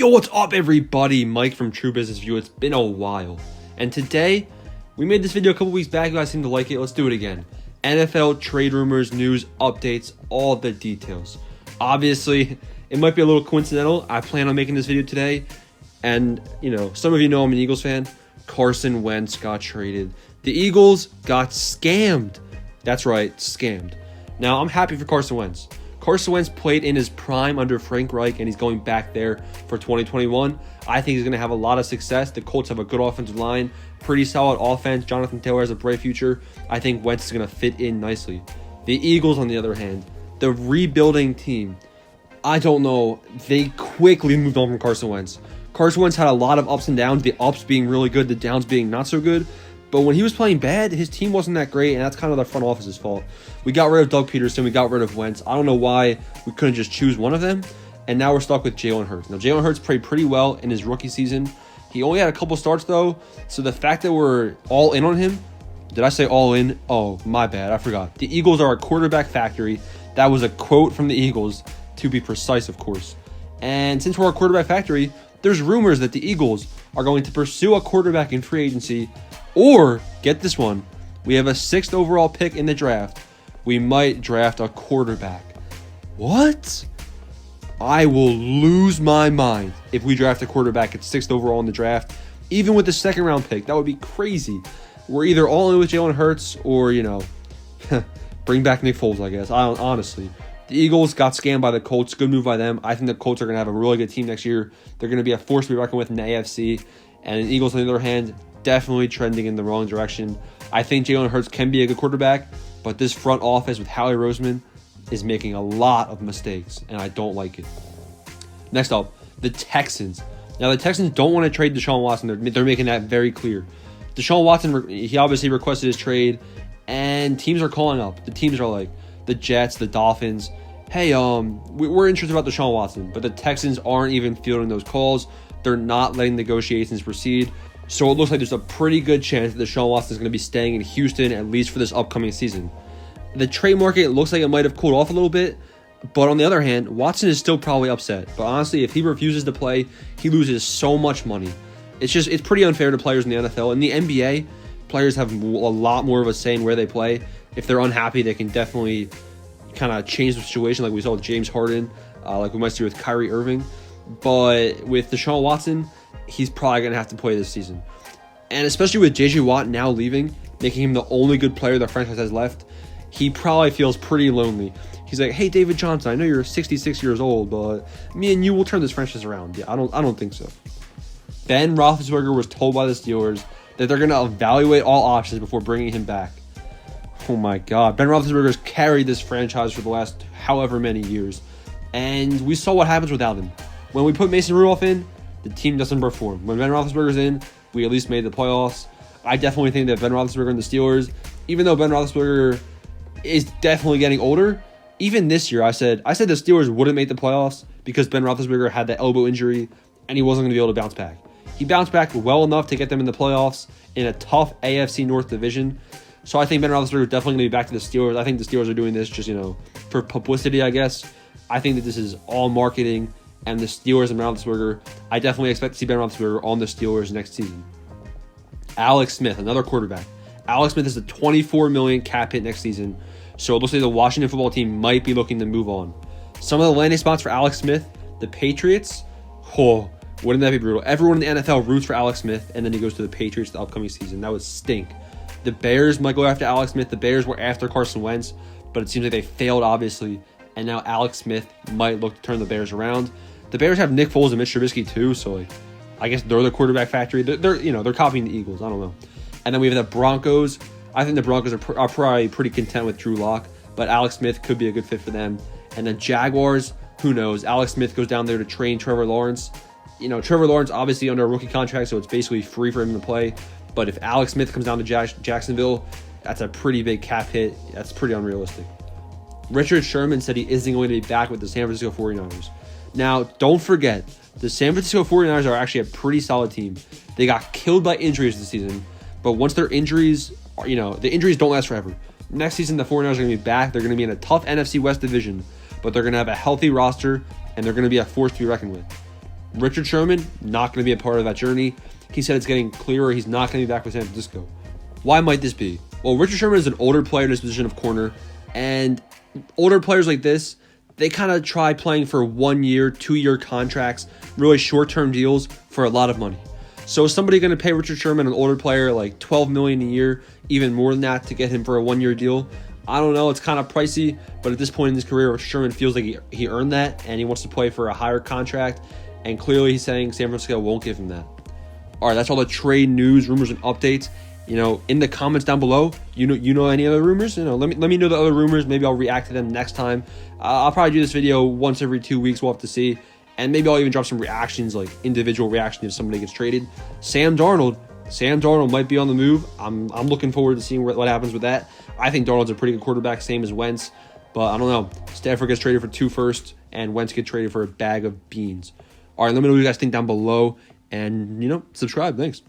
Yo, what's up everybody? Mike from True Business View. It's been a while. And today, we made this video a couple weeks back. You guys seem to like it. Let's do it again. NFL trade rumors, news, updates, all the details. Obviously, it might be a little coincidental. I plan on making this video today. And, some of you know I'm an Eagles fan. Carson Wentz got traded. The Eagles got scammed. That's right, scammed. Now, I'm happy for Carson Wentz. Carson Wentz played in his prime under Frank Reich, and he's going back there for 2021. I think he's going to have a lot of success. The Colts have a good offensive line, pretty solid offense. Jonathan Taylor has a bright future. I think Wentz is going to fit in nicely. The Eagles, on the other hand, the rebuilding team, I don't know. They quickly moved on from Carson Wentz. Carson Wentz had a lot of ups and downs, the ups being really good, the downs being not so good. But when he was playing bad, his team wasn't that great, and that's kind of the front office's fault. We got rid of Doug Peterson. We got rid of Wentz. I don't know why we couldn't just choose one of them, and now we're stuck with Jalen Hurts. Now, Jalen Hurts played pretty well in his rookie season. He only had a couple starts, though, so the fact that we're all in on him, did I say all in? Oh, my bad. I forgot. The Eagles are a quarterback factory. That was a quote from the Eagles, to be precise, of course. And since we're a quarterback factory, there's rumors that the Eagles are going to pursue a quarterback in free agency. Or, get this one, we have a 6th overall pick in the draft. We might draft a quarterback. What? I will lose my mind if we draft a quarterback at 6th overall in the draft. Even with the 2nd round pick, that would be crazy. We're either all in with Jalen Hurts or, bring back Nick Foles, I guess. Honestly. The Eagles got scammed by the Colts. Good move by them. I think the Colts are going to have a really good team next year. They're going to be a force to be reckoned with in the AFC. And the Eagles, on the other hand, definitely trending in the wrong direction. I think Jalen Hurts can be a good quarterback, but this front office with Howie Roseman is making a lot of mistakes, and I don't like it. Next up, the Texans. Now, the Texans don't want to trade Deshaun Watson. They're making that very clear. Deshaun Watson, he obviously requested his trade, and teams are calling up. The teams are like the Jets, the Dolphins. Hey, we're interested about Deshaun Watson, but the Texans aren't even fielding those calls. They're not letting negotiations proceed. So it looks like there's a pretty good chance that Deshaun Watson is going to be staying in Houston, at least for this upcoming season. The trade market looks like it might have cooled off a little bit, but on the other hand, Watson is still probably upset. But honestly, if he refuses to play, he loses so much money. It's pretty unfair to players in the NFL. In the NBA, players have a lot more of a say in where they play. If they're unhappy, they can definitely kind of change the situation, like we saw with James Harden, like we might see with Kyrie Irving. But with Deshaun Watson, he's probably going to have to play this season. And especially with J.J. Watt now leaving, making him the only good player the franchise has left, he probably feels pretty lonely. He's like, hey, David Johnson, I know you're 66 years old, but me and you will turn this franchise around. Yeah, I don't think so. Ben Roethlisberger was told by the Steelers that they're going to evaluate all options before bringing him back. Oh, my God. Ben Roethlisberger's carried this franchise for the last however many years. And we saw what happens without him. When we put Mason Rudolph in, the team doesn't perform. When Ben Roethlisberger's in, we at least made the playoffs. I definitely think that Ben Roethlisberger and the Steelers, even though Ben Roethlisberger is definitely getting older, even this year I said the Steelers wouldn't make the playoffs because Ben Roethlisberger had that elbow injury and he wasn't going to be able to bounce back. He bounced back well enough to get them in the playoffs in a tough AFC North division. So I think Ben Roethlisberger is definitely going to be back to the Steelers. I think the Steelers are doing this just, for publicity, I guess. I think that this is all marketing. And the Steelers and Ben Roethlisberger, I definitely expect to see Ben Roethlisberger on the Steelers next season. Alex Smith, another quarterback. Alex Smith is a $24 million cap hit next season, so it looks like the Washington football team might be looking to move on. Some of the landing spots for Alex Smith, the Patriots, wouldn't that be brutal? Everyone in the NFL roots for Alex Smith, and then he goes to the Patriots the upcoming season. That would stink. The Bears might go after Alex Smith. The Bears were after Carson Wentz, but it seems like they failed, obviously, and now Alex Smith might look to turn the Bears around. The Bears have Nick Foles and Mitch Trubisky too, so I guess they're the quarterback factory. They're copying the Eagles. I don't know. And then we have the Broncos. I think the Broncos are probably pretty content with Drew Lock, but Alex Smith could be a good fit for them. And then Jaguars, who knows? Alex Smith goes down there to train Trevor Lawrence. Trevor Lawrence obviously under a rookie contract, so it's basically free for him to play. But if Alex Smith comes down to Jacksonville, that's a pretty big cap hit. That's pretty unrealistic. Richard Sherman said he isn't going to be back with the San Francisco 49ers. Now, don't forget, the San Francisco 49ers are actually a pretty solid team. They got killed by injuries this season, but once their injuries, the injuries don't last forever. Next season, the 49ers are going to be back. They're going to be in a tough NFC West division, but they're going to have a healthy roster, and they're going to be a force to be reckoned with. Richard Sherman, not going to be a part of that journey. He said it's getting clearer he's not going to be back with San Francisco. Why might this be? Well, Richard Sherman is an older player in his position of corner, and older players like this, they kind of try playing for 1 year, 2 year contracts, really short-term deals for a lot of money. So is somebody going to pay Richard Sherman, an older player, like $12 million a year, even more than that, to get him for a 1 year deal? I don't know. It's kind of pricey, but at this point in his career, Sherman feels like he earned that, and he wants to play for a higher contract, and clearly he's saying San Francisco won't give him that. All right, that's all the trade news, rumors, and updates. In the comments down below, you know any other rumors? Let me know the other rumors. Maybe I'll react to them next time. I'll probably do this video once every 2 weeks. We'll have to see. And maybe I'll even drop some reactions, like individual reactions if somebody gets traded. Sam Darnold might be on the move. I'm looking forward to seeing what happens with that. I think Darnold's a pretty good quarterback, same as Wentz. But I don't know. Stafford gets traded for 2 firsts, and Wentz gets traded for a bag of beans. All right, let me know what you guys think down below. And, subscribe. Thanks.